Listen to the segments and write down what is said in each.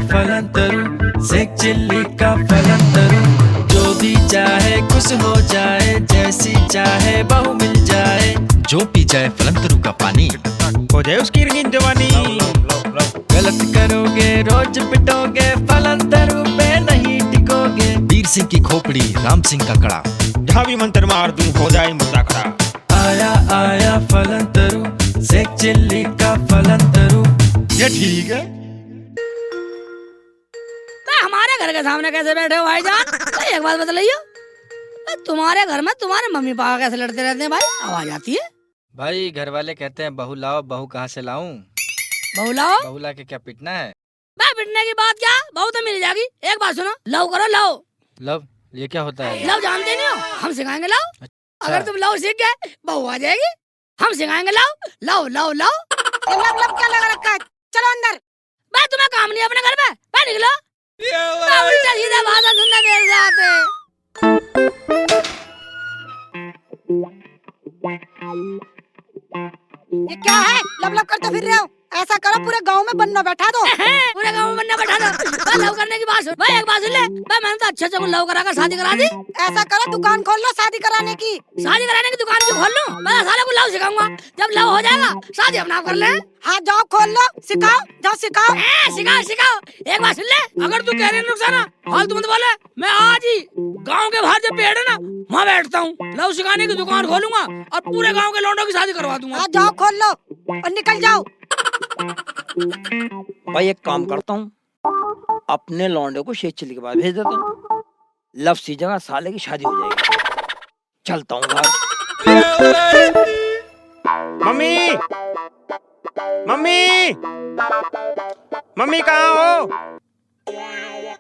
फलन तरू, सेक चिल्ली का फलन तरू। जो भी चाहे खुश हो जाए, जैसी चाहे बहू मिल जाए। जो पी जाए फलन तरू का पानी, हो जाए उसकी रंगीन जवानी। गलत करोगे रोज पिटोगे, फलन तरू पे नहीं टिकोगे। वीर सिंह की खोपड़ी, राम सिंह का कड़ा, जहाँ भी मंत्र मार दूं हो जाए मुद्दा खड़ा। आया आया फलन तरू, सेक चिल्ली का फलन तरू। ये ठीक है। हमारे घर के सामने कैसे बैठे हो भाईजान? एक बात बताइए, तुम्हारे घर में तुम्हारे मम्मी पापा कैसे लड़ते रहते हैं भाई? आवाज आती है। भाई घर वाले कहते हैं बहू लाओ, बहू कहाँ से लाऊं? बहू लाओ? बहू ला के क्या पिटना है? मैं पिटने की बात क्या, बहू तो मिल जाएगी। एक बात सुनो, लव करो लव। लव? ये क्या होता है? लव जानते नहीं हो? हम सिखाएंगे लव। अच्छा। अगर तुम लव सीख गए, बहू आ जाएगी। हम सिखाएंगे love love love love. Love love क्या लगा रखा है? चलो अंदर। भाई तुम्हें काम नहीं है अपने घर में, भाई निकलो। उल्टा सीधा भाषा सुनना देर से आते। ये क्या है? लव लव करते फिर रहे हो? ऐसा करो पूरे गांव में बन्ना बैठा दो। पूरे गांव में बनना बैठा दो। भाई लव करने की बात सुन भाई, एक बात सुन ले भाई, मैंने तो अच्छे से लव कराकर शादी करा दी। ऐसा करो दुकान खोल लो शादी कराने की। शादी कराने की दुकान क्यों खोल लूं? मैं साले को लव सिखाऊंगा, जब लव हो जाएगा शादी अपना कर ले। हाँ जाओ खोल लो, सिखाओ जाओ सिखाओ। सिखाओ सिखाओ। एक बात सुन ले, अगर तू कह रहे नुकसान फालतू मत बोले। मैं आज ही गांव के बाहर जब पेड़ है ना, वहाँ बैठता हूँ, लव सिखाने की दुकान खोलूंगा और पूरे गांव के लौंडों की शादी करवा दूंगा। हाँ जाओ खोल लो और निकल जाओ। भाई एक काम करता हूँ, अपने लौंडे को शेख चिल्ली के पास भेज देता हूँ। लव सी जगह साले की शादी हो जाएगी। चलता हूँ घर। मम्मी, मम्मी, मम्मी कहाँ हो?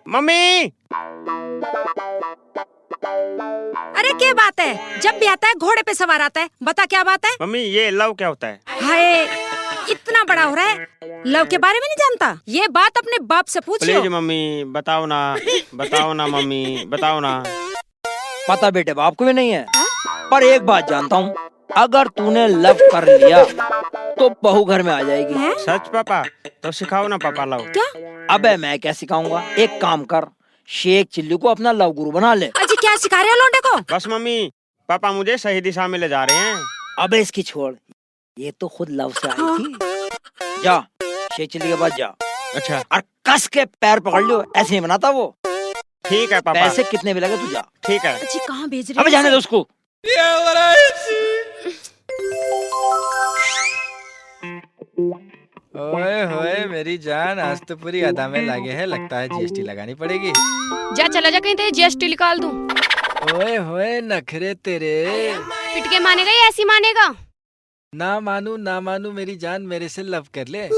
मम्मी। अरे क्या बात है? जब भी आता है घोड़े पे सवार आता है। बता क्या बात है? मम्मी ये लव क्या होता है? हाय इतना बड़ा हो रहा है, लव के बारे में नहीं जानता? ये बात अपने बाप से पूछ लो। प्लीज मम्मी बताओ ना, बताओ ना मम्मी, बताओ ना। पता बेटे बाप को भी नहीं है, पर एक बात जानता हूँ, अगर तूने लव कर लिया तो बहू घर में आ जाएगी। सच पापा? तो सिखाओ ना पापा लव। क्या? अबे मैं क्या सिखाऊंगा, एक काम कर, शेख चिल्ली को अपना लव गुरु बना ले। अजी क्या सिखा रहे हो लौंडे को? बस मम्मी, पापा मुझे सही दिशा में ले जा रहे हैं। अबे इसकी छोड़, ये तो खुद लव से आई थी। जा शेख चिल्ली के पास जा। अच्छा और कस के पैर पकड़ लियो, ऐसे नहीं बनाता वो। ठीक है पापा। पैसे कितने भी लगे तू जा। ठीक है। अजी कहाँ भेज रहे अबे जाने दो उसको। ओए होए मेरी जान, आज तो पूरी अदा में लगे है, लगता है जीएसटी लगानी पड़ेगी। जा चला जा, कहीं तेरी जीएसटी निकाल दूं। ओए होए नखरे तेरे। पिट के मानेगा या ऐसी मानेगा? ना मानू मेरी जान, मेरे से लव कर ले।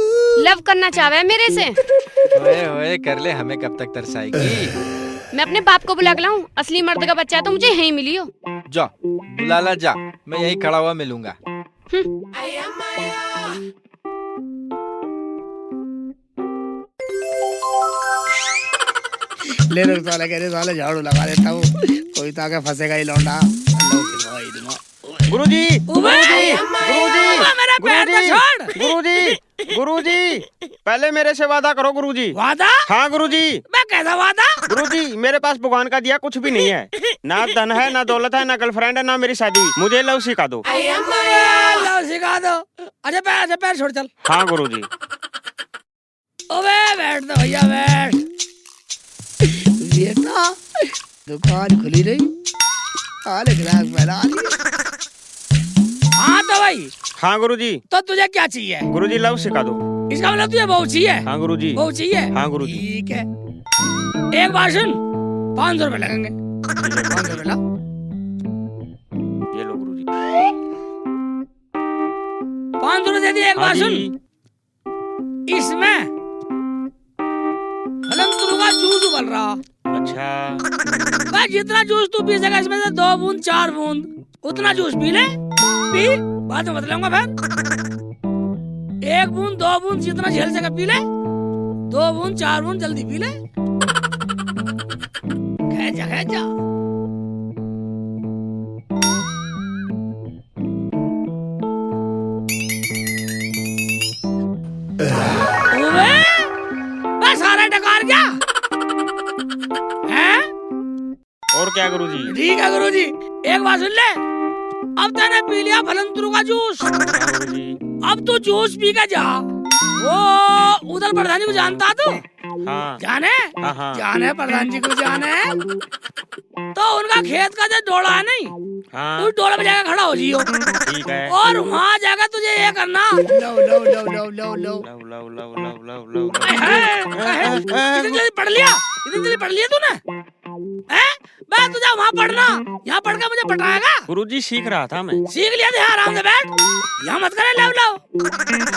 लव करना चाहे मेरे से? ओए होए कर ले, हमें कब तक तरसाएगी? मैं अपने बाप को बुला के लाऊं? असली मर्द का बच्चा है तो मुझे यहीं मिली हो। जा बुला ला जा, मैं यहीं खड़ा हुआ मिलूंगा। ले लो साले, कह रहे साले झाड़ू लगा देता हूँ, कोई तो आके फंसेगा ही लौंडा। गुरुजी, गुरुजी, गुरुजी, छोड़। गुरुजी, गुरुजी, पहले मेरे से वादा करो गुरुजी। वादा? हाँ गुरुजी। मैं कैसा वादा? गुरुजी मेरे पास भगवान का दिया कुछ भी नहीं है, ना धन है, ना दौलत है, ना गर्लफ्रेंड है, ना मेरी शादी हुई। मुझे लव सिखा दो। लव सिखा दो? अच्छा पैर छोड़ चल। हाँ गुरुजी। ओबे बैठ दो भैया, बैठ। बेटा दुकान खुली नहीं, आले ग्राहक फैला लिए। हाँ तो भाई। हाँ गुरुजी। तो तुझे क्या चाहिए? गुरुजी लव सिखा दो। इसका मतलब तुझे बहू चाहिए? हाँ गुरुजी। बहू चाहिए? हाँ गुरुजी। ठीक है, एक बार सुन, 500 रुपए लगेंगे। 500 रुपए लाओ। ये लो गुरुजी। 500 रुपए दे दिए। एक हाँ बार जी। सुन, इसमें फलंतरू का जूस उबल रहा। अच्छा भाई जितना जूस तू पी सके, इसमें से 2 बूंद 4 बूंद उतना जूस पी ले। पी, बाद में बतलाऊंगा फिर। 1 बूंद 2 बूंद जितना झेल सके पी ले, 2 बूंद 4 बूंद जल्दी पी ले। खैचा सारा है डकार क्या? हैं? और क्या गुरुजी? ठीक है गुरुजी, एक बात सुन ले। अब तूने पी लिया फलंतरू का जूस, हाँ गुरुजी। अब तू जूस पी के जा। वो उधर प्रधान जी को जानता तू? हाँ जाने? हाँ हाँ जाने प्रधान जी को जाने? तो उनका खेत का जो डोला है नहीं, हाँ उस डोले पे जाकर खड़ा हो जियो। ठीक है। और वहाँ जाकर तुझे ये करना। लो लो लो लो लो लो love love love love love love इतनी जल्दी पढ़ लिया? इतनी जल्दी पढ़ लिया तूने? हैं? मैं तुझे वहाँ पढ़ना, यहाँ पढ़ के मुझे पटाएगा? गुरुजी सीख रहा था मैं। सीख लिया थे, आराम से बैठ। यहाँ मत करे लव लव,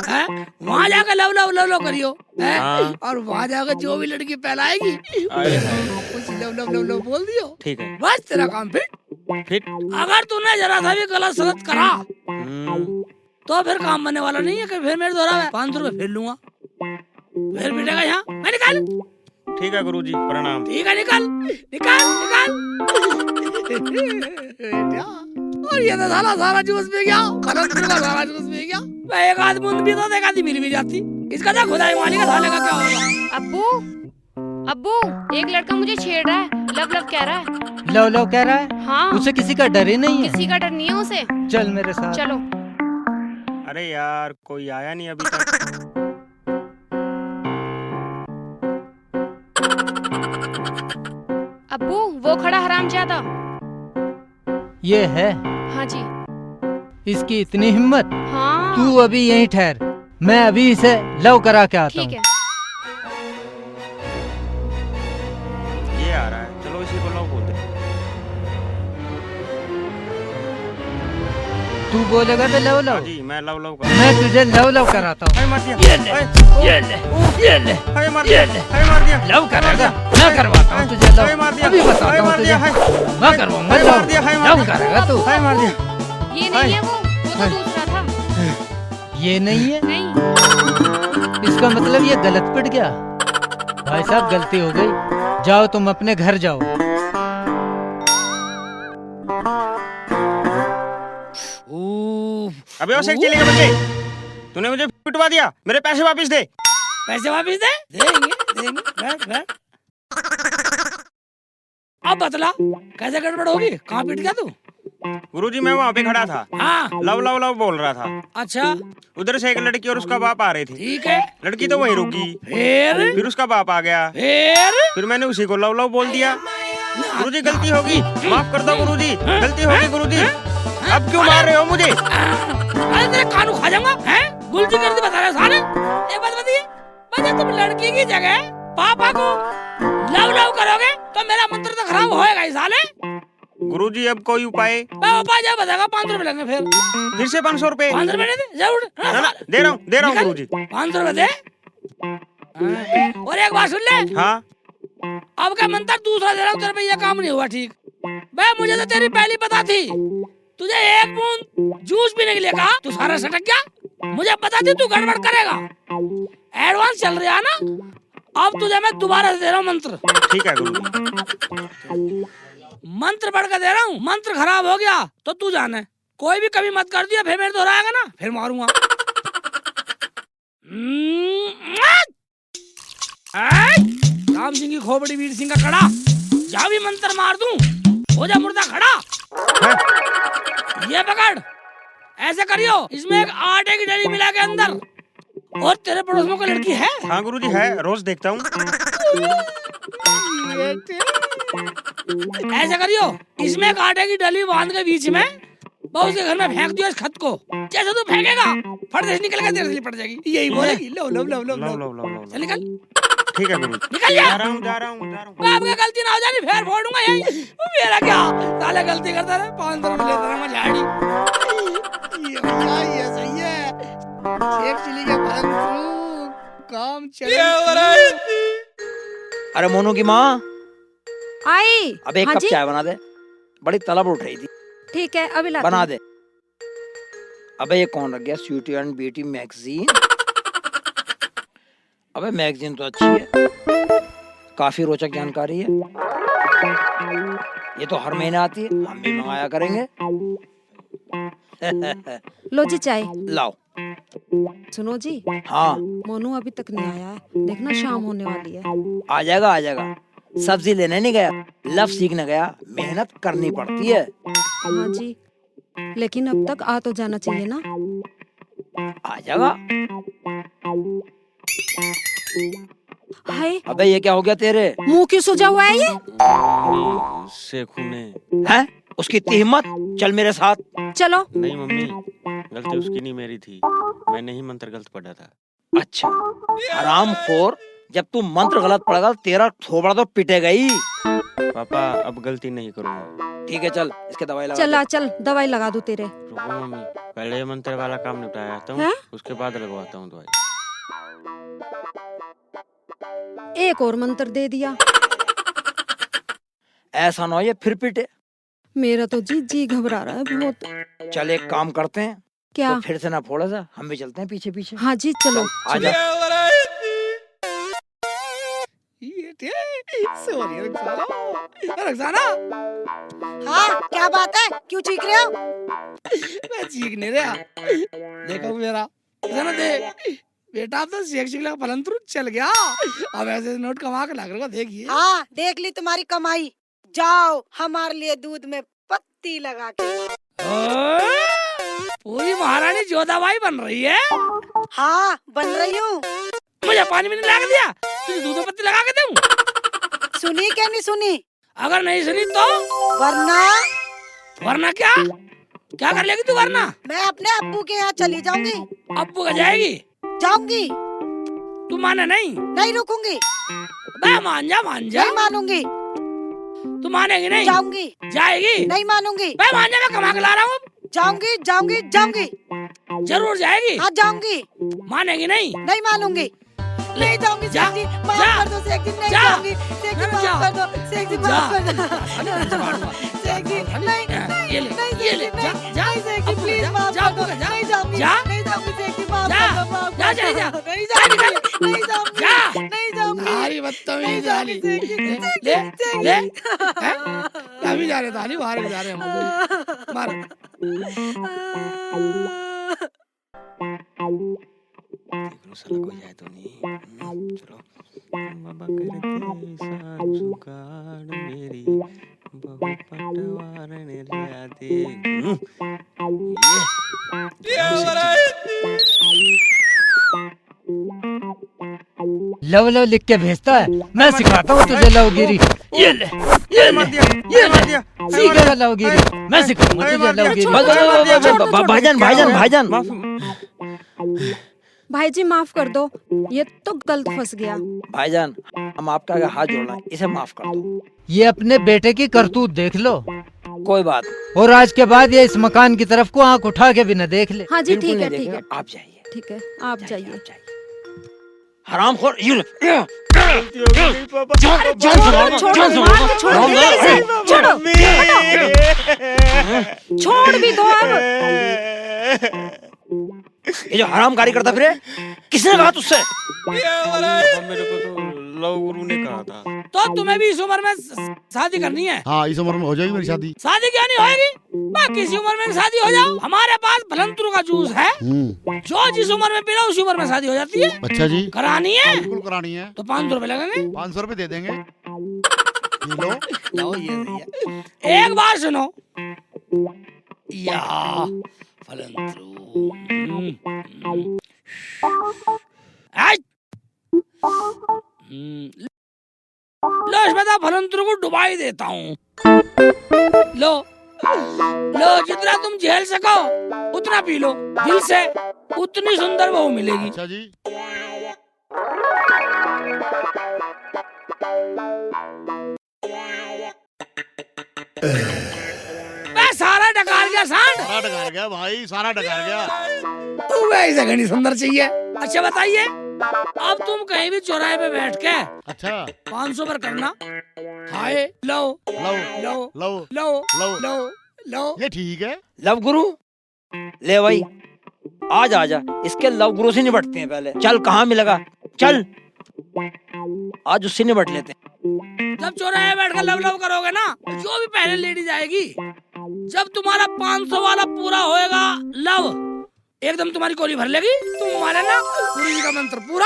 हैं? वहाँ जाकर लव लव लव लव करियो, हैं? हाँ। और वहाँ जाकर जो भी लड़की पहलाएगी आए हाय। कुछ लो लो लो लो बोल दियो। ठीक है। बस तेरा काम फिट। अगर तूने जरा सा भी गलत सलत करा तो फिर काम बनने वाला नहीं है। कि फिर मेरे द्वारा 500 रुपए फिर लूंगा, फिर मिटेगा यहाँ। मैं निकाल। ठीक है गुरुजी, प्रणाम। ठीक है, निकाल निकाल निकाल। और ये तो सारा जूस पी गया, फलंतरू का सारा जूस पी गया। मैं एक आध बूंद भी तो एक आधी मिल भी जाती। इसका तो खुदाई मालिक का साले का क्या होगा? अब्बू, अब्बू, एक लड़का मुझे छेड़ रहा है, लव लव कह रहा है। लव लव कह रहा है? हाँ, उसे किसी का डर ही नहीं है। किसी का डर नहीं है उसे। चल मेरे साथ। चलो। अरे यार कोई आया नहीं अभी तक। अब्बू, वो खड़ा हरामजादा। ये है? हाँ जी। इसकी इतनी हिम्मत? हाँ। तू अभी यहीं ठहर, मैं अभी इसे लव करा के आता हूँ। ठीक है। ये आ रहा है, चलो इसी को लव बोलते हैं। तू बोलेगा तो लव लव? हाँ जी, मैं लव लव मैं तुझे लव लव कराता हूँ। मार दिया। ये ले, ये ले, ये ले, हाय मार दिया। ये ले। हाय मार दिया। लव करेगा? मैं करवाता हूँ तुझे हाय मार लव। दिया। अभी बताता हाय हूँ मार तुझे। दिया। हाय मैं करवाऊंगा हाय मार दिया। लव। हाय मार लव दिया। करेगा तू? हाय मार दिया। ये नहीं है वो तो दूसरा था। ये नहीं है? नहीं। इसका मतलब ये गलत पिट गया। भाई साहब गलती हो गई, जाओ तुम अपने घर जाओ। अबे वो सेक्सी लेके बच्चे, तूने मुझे पिटवा दिया। मेरे पैसे वापस दे। पैसे वापिस दे? देंगे। बैठ बैठ। अब बतला कैसे गड़बड़ होगी? कहाँ पिट गया तू? गुरुजी मैं वहाँ पे खड़ा था, हाँ। लव लव लव बोल रहा था। अच्छा, उधर से एक लड़की और उसका बाप आ रहे थे। ठीक है। लड़की तो वहीं रुकी, फिर उसका बाप आ गया, फिर मैंने उसी को लव लव बोल दिया। गुरुजी गलती होगी, माफ कर दो गुरुजी, गलती होगी गुरुजी। अब क्यों मार रहे हो मुझे? अरे तेरे कानू खा जाऊंगा, हैं? गुलजी कर दी बता रहे सारे। एक बात बताइए, बच्चे तुम लड़की की जगह पापा को लव लव करोगे तो मेरा मंत्र तो खराब होएगा ही साले। गुरुजी अब कोई उपाय? मैं उपाय जब बताएगा 500 रुपए लगेंगे। फिर से 500 रुपए? 500 रुपए दे जरूर। ना, दे रहा हूँ गुरुजी। 500 रुपए दे। और एक बात सुन ले, हाँ अब का मंत्र दूसरा दे रहा हूँ, तेरे पे ये काम नहीं हुआ ठीक। भाई मुझे तो तेरी पहली पता थी, तुझे एक बूंद जूस पीने के लिए कहा, तू सारा सटक गया। मुझे पता थी तू गड़बड़ करेगा। एडवांस चल रहा है ना, अब तुझे मैं दोबारा दे रहा हूँ मंत्र। ठीक है गुरुजी। मंत्र पढ़ कर दे रहा हूँ, मंत्र खराब हो गया तो तू जाने। कोई भी कभी मत कर दिया, फिर मेरे दोहराएगा ना, फिर मारूंगा। राम सिंह की खोपड़ी, वीर सिंह का कड़ा, जहाँ भी मंत्र मार दूं हो जा मुर्दा खड़ा। ये पकड़, ऐसे करियो, इसमें एक आटे की डली मिला के अंदर। और तेरे पड़ोस में कोई लड़की है? हाँ गुरुजी है, रोज देखता हूँ। ऐसा करियो, इसमें एक आटे की डली बांध के बीच में बहुत से घर में फेंक दियो इस खत को। जैसे तू फेंकेगा फट से निकल के तेरे से लिपट जाएगी, यही बोलेगी love love love love love love. Love love चल निकल, ठीक है गुरुजी। निकल जा। जा रहा हूँ। मैं आपका गलती ना हो जानी, फेर फोड़ूंगा यही। मेरा क्या साले गलती करता रहे, 500 रुपए लेता रहा मैं झाड़ी। ये भैया ये सही है। शेख चिली के फलंतरू काम चले। अरे मोनू की माँ, आई। अब एक हाँ कप जी? चाय बना दे, बड़ी तलब उठ रही थी। ठीक है, अभी लाती बना हूँ। दे। अबे ये कौन रख गया? Sweety and beauty magazine. अबे मैगजीन तो अच्छी है, काफी रोचक जानकारी है। ये तो हर महीने आती है, हम भी मंगाया करेंगे। लो जी चाय। लाओ। सुनो जी, हाँ मोनू अभी तक नहीं आया है, देखना शाम होने वाली है। आ जाएगा आ जाएगा। सब्जी लेने नहीं गया, लव सीखने गया। मेहनत करनी पड़ती है। हाँ जी, लेकिन अब तक आ तो जाना चाहिए ना। आ जाएगा। हाय, अबे ये क्या हो गया तेरे? मुंह क्यों सूजा हुआ है ये? शेखू ने। हैं? उसकी इतनी हिम्मत? चल मेरे साथ। चलो। नहीं मम्मी, गलती उसकी नहीं मेरी थी, मैंने ही मंत्र गलत पढ़ा था। अच्छा हरामखोर, जब तू मंत्र गलत पड़ेगा तेरा थोबड़ा तो पिटेगा ही। पापा अब गलती नहीं करूँगा। ठीक है चल, इसके दवाई लगा चला चल, दवाई लगा दूं तेरे। रुको मम्मी, पहले ये मंत्र वाला काम निपटाया आता हूँ, हैं? उसके बाद लगवाता हूँ दवाई। एक और मंत्र दे दिया। ऐसा ना हो ये फिर पिटे। मेरा तो जी घबरा रहा है बहुत। चल एक काम करते हैं, क्या? तो फिर से ना फोड़ा सा, हम भी चलते हैं पीछे पीछे। हाँ जी चलो। आजा। सॉरी रक्साना। हाँ क्या बात है, क्यों चीख रहे हो? मैं चीख नहीं रहा, देखो मेरा ना देख बेटा, अब तो शेख शिकला का फलंतरू चल गया। अब ऐसे नोट कमा के लाख रुपया देखिए। हाँ देख ली तुम्हारी कमाई। जाओ हमारे लिए दूध में पत्ती लगा के। पूरी महारानी जोधाबाई बन रही है। हाँ बन रही हूँ। मुझे पानी में नहीं लगा दिया, तुझे दूध में पत्ती लगा के दूं। सुनी क्या नहीं सुनी? अगर नहीं सुनी तो? वरना क्या क्या कर लेगी तू? वरना मैं अपने अब्बू के यहाँ चली जाऊंगी। अब्बू का जाएगी? जाऊंगी। तू माने नहीं? नहीं रुकूंगी। मान जा। नहीं मानूंगी। तू मानेगी नहीं? जाऊंगी। जाएगी? नहीं मानूंगी। मान जा, मैं कमा के ला रहा हूँ। जाऊंगी जाऊंगी जाऊंगी। जरूर जाएगी? हाँ जाऊंगी। मानेगी नहीं? नहीं मानूंगी। नहीं जाऊंगी। जा, सेठ जी माफ कर दो। सेठ जी नहीं जाऊंगी। सेठ जी माफ कर दो। सेठ जी माफ कर दो। सेठ जी नहीं ये ले जा सेठ जी प्लीज माफ कर दो। नहीं जाऊंगी। नहीं जाऊंगी सेठ जी माफ कर दो। माफ कर दो। नहीं जाऊंगी। नहीं जाऊंगी। नहीं जाऊंगी। सारी बदतमीज वाली। ले अभी जा रहे थाली, बाहर जा रहे हम। मार साला कोई जाए तो नहीं। चलो बाबा करते सांसु काड़ मेरी बहु पटवारन रिया दे। लव लव लिख के भेजता है, मैं सिखाता हूँ तुझे लवगिरी। ये ले सीखेगा लवगिरी, मैं सिखाऊंगा तुझे लवगिरी। भाईजान भाई जी माफ कर दो, ये तो गलत फंस गया। भाईजान हम आपका आगे हाथ जोड़ना है, इसे माफ कर दो। ये अपने बेटे की करतूत देख लो। कोई बात। और आज के बाद ये इस मकान की तरफ को आंख उठा के भी न देख ले। हाँ जी ठीक है ठीक है। आप जाइए। ठीक है आप जाइए। हरामखोर छोड़ भी दो अब। ये जो हरामकारी करता फिर किसने कहा तुझसे? मेरे को तो लव गुरु ने कहा था। तो तुम्हें भी इस उम्र में शादी करनी है? हाँ इस उम्र में हो जाएगी मेरी शादी। शादी क्यों नहीं होगी? बाकी इसी उम्र में शादी हो जाओ। हमारे पास फलंतरू का जूस है, जो जिस उम्र में पीना उसी उम्र में शादी हो जाती है। अच्छा जी करानी है? बिल्कुल करानी है। तो 500 रुपए लगेंगे। 500 रुपए दे देंगे। लो ये एक बार सुनो या फलंतरू। लो इसमें तो फलंतरू को डुबाई देता हूँ। लो जितना तुम झेल सको उतना पी लो दिल से, उतनी सुंदर बहू मिलेगी। अच्छा जी सारा डकार गया सांड। सारा डकार गया भाई, सारा डकार गया। तू ऐसे घनी सुंदर चाहिए। अच्छा बताइए, अब तुम कहीं भी चौराहे पे बैठ के अच्छा 500 पर करना। हाय लो लो लो लो लो लो लो लो। ये ठीक है। लव गुरु ले भाई, आजा इसके लव गुरु से निपटते हैं पहले। चल कहाँ मिलेगा, चल आज उससे निपट लेते हैं। जब चौराहे बैठ कर लव करोगे ना, जो भी पहले लेडी जाएगी, जब तुम्हारा 500 वाला पूरा होएगा लव, एकदम तुम्हारी कोली भर लेगी। तुम माने ना गुरु जी का मंत्र पूरा।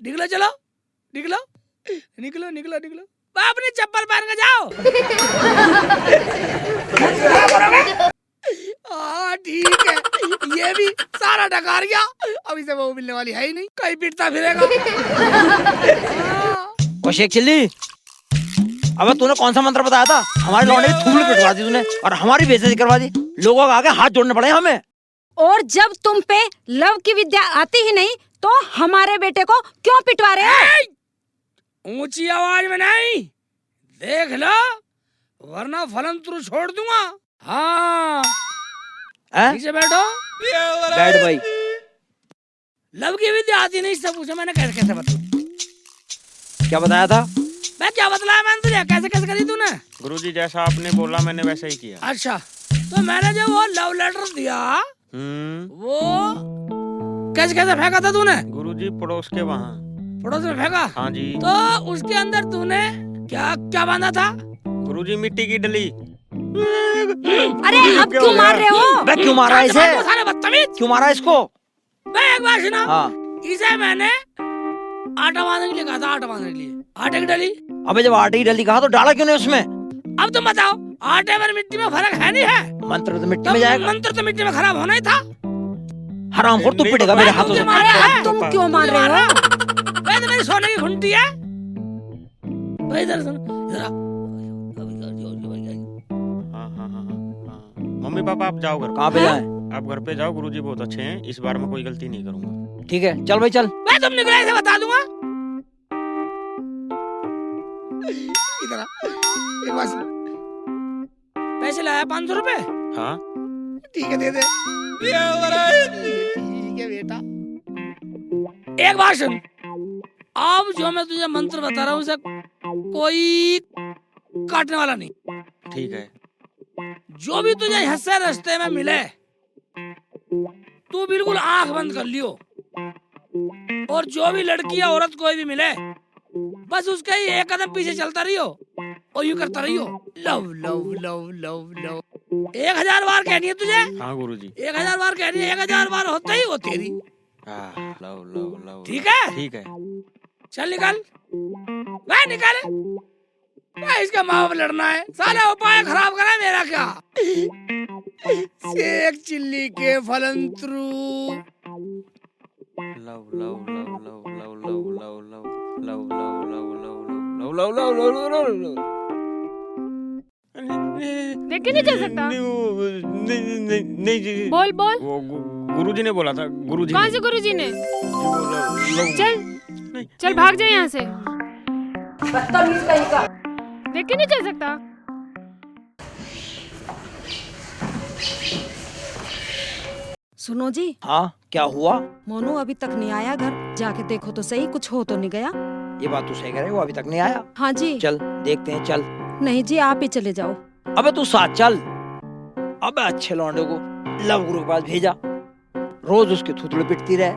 निकलो चलो, निकलो निकलो निकलो निकलो, अपनी चप्पल पहन के जाओ। हाँ ठीक है, ये भी सारा डकार गया। अब इसे वो मिलने वाली है ही नहीं, कहीं पिटता फिरेगा। ओ शेख चिल्ली, अबे तूने कौन सा मंत्र बताया था? हमारे लौंडे की थूल पिटवा दी तूने और हमारी बेइज्जती करवा दी। लोगों के आगे हाथ जोड़ने पड़े हमें। और जब तुम पे लव की विद्या आती ही नहीं तो हमारे बेटे को क्यों पिटवा रहे हो? ऊंची आवाज में नहीं, देख लो वरना फलंत्रु छोड़ दूंगा। हाँ नीचे बैठो। बैठ भाई। लव की विद्या आती नहीं, सब पूछो मैंने कैसे कैसे बता। क्या बताया था? मैं क्या बतलाया मैंने तुझे, कैसे कैसे करी तूने? गुरुजी जैसा आपने बोला मैंने वैसा ही किया। अच्छा, तो मैंने जो वो लव लेटर दिया वो कैसे कैसे फेंका था तूने? गुरुजी पड़ोस के वहाँ। पड़ोस में फेंका? हाँ जी। तो उसके अंदर तूने क्या क्या बांधा था? गुरुजी मिट्टी की डली। अरे अब क्यों मार रहे हो? बे क्यों मारा इसे? सारे बदतमीज, क्यों मारा इसको? मैं एक बार सुना। हाँ। इसे मैंने आटा बांधने के लिए कहा था, आटा बांधने के लिए आटे की डली। अबे जब आटे की डली कहा तो डाला क्यों नहीं उसमें? अब तुम बताओ, आटे में मिट्टी में फर्क है नहीं है? मंत्र तो मिट्टी में जाएगा। मंत्र तो मिट्टी में खराब होना ही था। हरामखोर तू पिटेगा मेरे हाथों से। अरे अब तुम क्यों मार रहे हो? मैं तो मेरी सोने की घुंटी है। भाई इधर सुन, इधर आ। मम्मी पापा आप जाओ घर। कहाँ पे जाएं? आप घर पे जाओ, गुरुजी बहुत अच्छे हैं, इस बार में कोई गलती नहीं करूंगा। ठीक है चल भाई चल। मैं तुम निकले से बता दूंगा। इधर आ, एक बार सुन। पैसे लाया 500 रुपए? हाँ ठीक है दे दे। ठीक है बेटा। एक बात सुन, अब जो मैं तुझे मंत्र बता रहा हूँ उसे कोई काटने वाला नहीं। ठीक है। जो भी तुझे यहाँ से रास्ते में मिले तू बिल्कुल आंख बंद कर लियो, और जो भी लड़की या औरत कोई भी मिले बस उसके ही एक कदम पीछे चलता रहियो और यूं करता रहियो, love love love love love. 1000 बार कहनी है तुझे। हाँ गुरुजी। 1000 बार कहनी है, 1000 बार होता ही वो तेरी। Love love love. ठीक है? ठीक है। चल निकल, वह निकल। मैं इसका माँ बाप लड़ना है, सारा उपाय खराब करा मेरा क्या? शेख चिल्ली के फलंत्रु। Love love love love love love love love love love love love love love love love. देख के नहीं चल सकता? नहीं जी। बोल बोल। वो गुरुजी ने बोला था। गुरुजी कौन से गुरुजी ने? चल चल भाग जा यहाँ से। बदतमीज कहीं का। देख के नहीं चल सकता? सुनो जी। हाँ क्या हुआ? मोनू अभी तक नहीं आया घर, जाके देखो तो सही, कुछ हो तो नहीं गया। ये बात तू सही कह रही है, वो अभी तक नहीं आया। हाँ जी। चल देखते हैं चल। नहीं जी आप ही चले जाओ। अबे तू साथ चल। अबे अच्छे लौंडे को लव गुरु के पास भेजा, रोज उसके थुथड़े पिटती रहे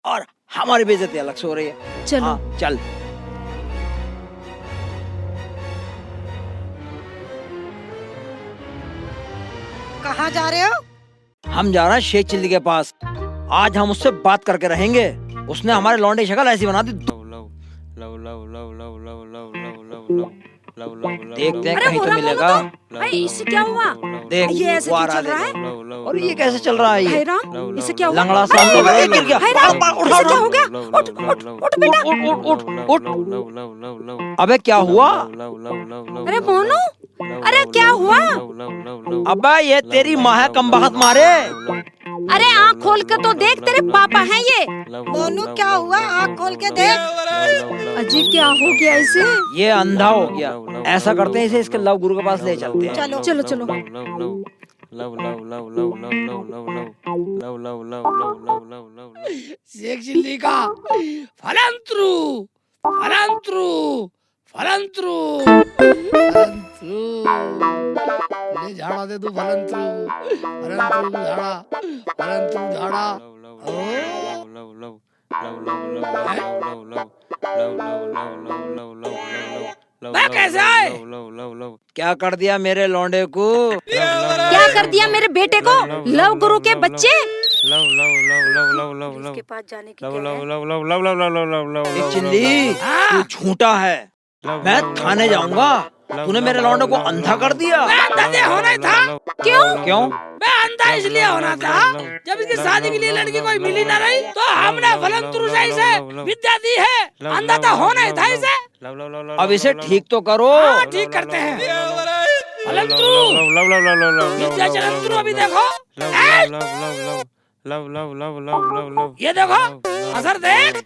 और हमारी बेइज्जती अलग से हो रही है। चलो। हाँ, चल। कहाँ जा रहे हो? हम जा रहे हैं शेख चिल्ली के पास। आज हम उससे बात करके रहेंगे। उसने हमारे लौंडे शक्ल ऐसी बना दी। देखते हैं कहीं तो मिलेगा। भाई इससे क्या हुआ? देख ये ऐसे वो आ क्यों चल रहा है? और ये कैसे चल रहा है? भाई राम इससे क्या हुआ? लंगड़ा सा गिर गया। भाई राम इससे क्या हो गया? उठ उठ उठ बेटा। उठ। अबे क्या हुआ? अरे मोनू, अरे क्या हुआ? अबे ये तेरी माँ है कमबख्त मारे। अरे आँख खोल के तो देख, तेरे पापा हैं ये। मोनू क्या हुआ? आँख खोल के देख। अजी क्या हो गया इसे? ये अंधा हो गया। ऐसा करते हैं इसे इसके लव गुरु के पास ले चलते हैं। चलो चलो चलो। शेख चिल्ली का फलंत्रु फलंत्रु फलंत्रु फलंत्रु। ले झाड़ा दे तू फलंत्रु फलंत्रु झाड़ा फलंत्रु झाड़ा। मैं कैसे आए? क्या कर दिया मेरे लौंडे को? क्या कर दिया मेरे बेटे को? लव गुरु के बच्चे। Love love love love love love love इसके पास जाने की लव क्या लव है? Love love love love love love love love एक चिल्ली तू झूठा है। मैं थाने जाऊंगा। तूने मेरे लौंडे को अंधा कर दिया। अंधा होना ही था। क्यों? मैं अंधा इसलिए होना था, जब इसकी शादी के लिए लड़की कोई मिली ना रही तो हमने फलंतुर से इसे विद्या दी है। अंधा तो होना ही था इसे। अब इसे ठीक तो करो। हाँ, ठीक करते हैं। फलंतुर विद्या चलंतुर अभी देखो। ये देखो असर देख,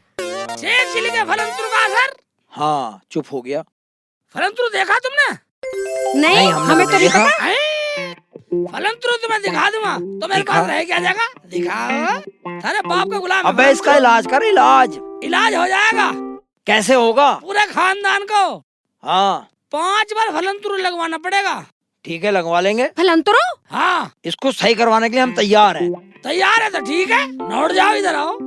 शेख चिल्ली के फलंतुर का असर। हाँ चुप हो गया। फलंतुर देखा तुमने? नहीं, हमें तो नहीं पता। फलंतुर तुम्हें दिखा दूंगा तो मेरे पास रह क्या जाएगा? दिखाओ। सारे बाप का गुलाम। अबे इसका इलाज कर। इलाज हो जाएगा। कैसे होगा? पूरे खानदान को हाँ 5 बार फलंतुर लगवाना पड़ेगा। ठीक है, लगवा लेंगे। फलंतुर? हाँ इसको सही करवाने के लिए हम तैयार हैं। तैयार है तो ठीक है, नोट जाओ, इधर आओ।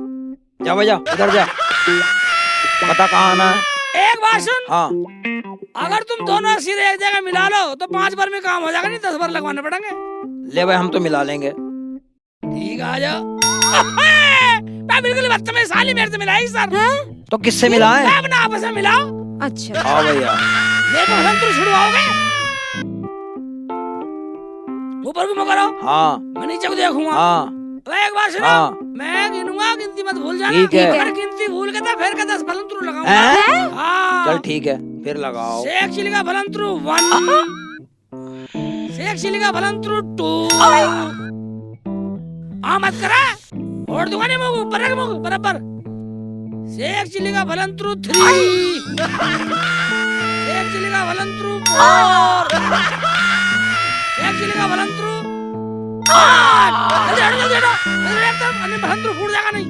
जा भैया इधर जा। पता कहाँ आना है? एक बात सुन। हाँ अगर तुम दोनों सिरे एक जगह मिला लो तो 5 बार में काम हो जाएगा, नहीं 10 बार लगवाने पड़ेंगे। ले भाई, हम तो मिला लेंगे। ठीक, आ जाओ। मैं बिल्कुल बदतमीज साली मेरे से मिलाई सर। तो किससे मिला है? मैं अपना आपस में मिलाओ। अच्छा हाँ भैया। मेरे को फलंतुर छुड़वाओगे? ऊपर को मुँह करो। हाँ मैं नीचे को देखूंगा। हाँ एक बार सुनो। हाँ। मैं गिनूंगा, गिनती मत भूल जाना। ठीक है। अगर गिनती भूल के तो फिर का 10 फलंतुर लगाऊंगा। हैं? हाँ। चल ठीक है, फिर लगाओ। शेख चिल्ली का फलंतुर 1, शेख चिल्ली का फलंतुर 2। मत करा, और दूंगा नहीं मुँह ऊपर रख, मुँह बराबर। शेख चिल्ली का फलंतुर 3, शेख चिल्ली का फलंतुर 4, शेख चिल्ली का फलंतुर 8। जल्दी हटो, जल्दी हटो, एकदम अन्य फलंतुर फूट जाएगा नहीं।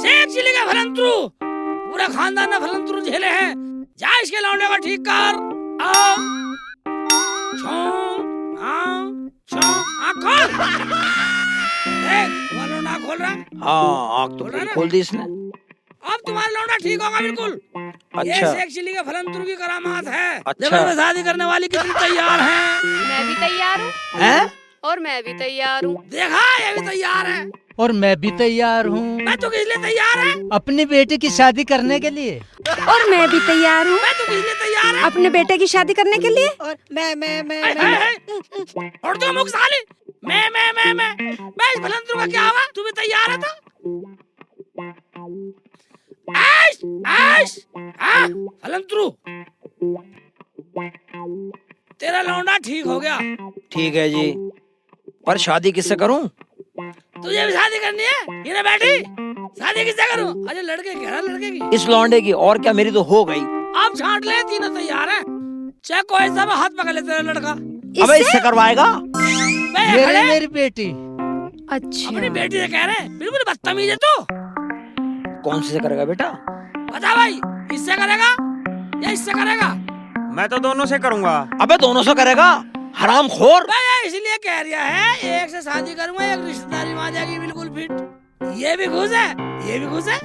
शेख चिल्ली का फलंतुर, पूरा खानदान ने फलंतुर झेले हैं। जा इसके लौंडे को ठीक कर। आओ आँख खोल। देख तुम्हारा लौंडा आँख खोल रहा है। हाँ आँख तो खोल दी इसने। अब तुम्हारा लौंडा ठीक होगा बिल्कुल। ये अच्छा। शेख चिल्ली के फलंतुर की करामात है। अच्छा। जब शादी करने वाली कितनी तैयार है। मैं भी तैयार हूँ। हैं? और मैं भी तैयार हूँ। देखा, ये भी तैयार है। और मैं भी तैयार हूँ। मैं तो किस लिए तैयार है? अपनी बेटी की शादी करने के लिए। और मैं भी तैयार हूँ। मैं तो किस लिए तैयार है? अपने बेटे की शादी करने के लिए। और मैं और तो मुख साले। मैं इस फलंतुर का क्या होगा? तू भी तैयार है तो? फलंतुर, तेरा लौंडा ठीक हो गया। ठीक है जी, पर शादी किससे करूं? तुझे भी शादी करनी है? ये ना बैठी, शादी किससे करूं? अच्छा लड़के की है, लड़के की। इस लौंडे की, और क्या, मेरी तो हो गई। आप छांट ले, तीनों तैयार है। चाहे कोई सा हाथ पकड़ ले तेरा लड़का। अबे इससे करवाएगा? ये रही मेरी बेटी। अच्छा अपनी बेटी से कह रहे हैं, बिल्कुल बदतमीज है तू। कौन से करेगा बेटा? बता भाई, इससे करेगा या इससे करेगा? मैं तो दोनों से करूंगा। अबे दोनों से करेगा, हरामखोर। इसलिए कह रिया है, एक से शादी करूंगा, एक रिश्तेदारी में आ जाएगी बिल्कुल फिट। ये भी खुश है, ये भी खुश है।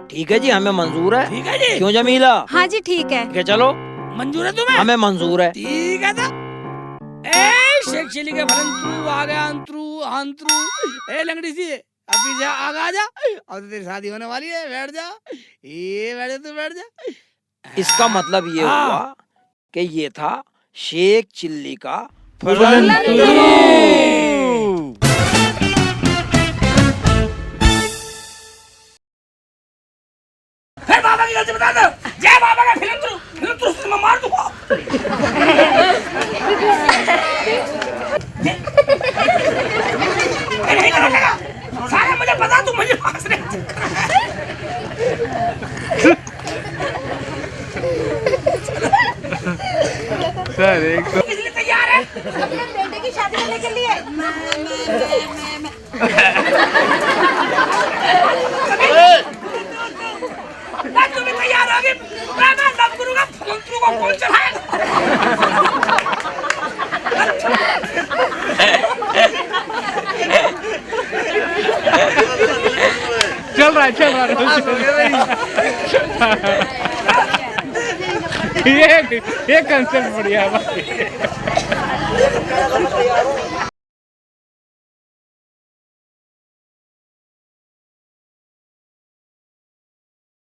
ठीक है जी, हमें मंजूर है। ठीक है जी। क्यों जमीला? हाँ जी ठीक है। ठीक है चलो, मंजूर है तुम्हें? हमें मंजूर है। ठीक है तो शेख चिल्ली के फलंतुर आ गया अंतरू। ए लंगड़ी सी, अभी जा, आगा जा। और तेरी शादी होने वाली है, बैठ जा। ये बैठ जा, तू बैठ जा। इसका मतलब ये हुआ कि ये था शेख चिल्ली का फलंतुर। फिर बाबा की गलती बता दो। जय बाबा का फलंतुर से मैं मार दूंगा। नहीं करूंगा। सारे मुझे पता, तू मुझे फांस रहे। सर एक तो किस लिए तैयार है? अपने बेटे की शादी करने के लिए। मैं तुम्हें तैयार होगी। मैं लव करूंगा, फलंतुर को कौन चढ़ाएगा? चल रहा ये कंसेप्ट बढ़िया है भाई।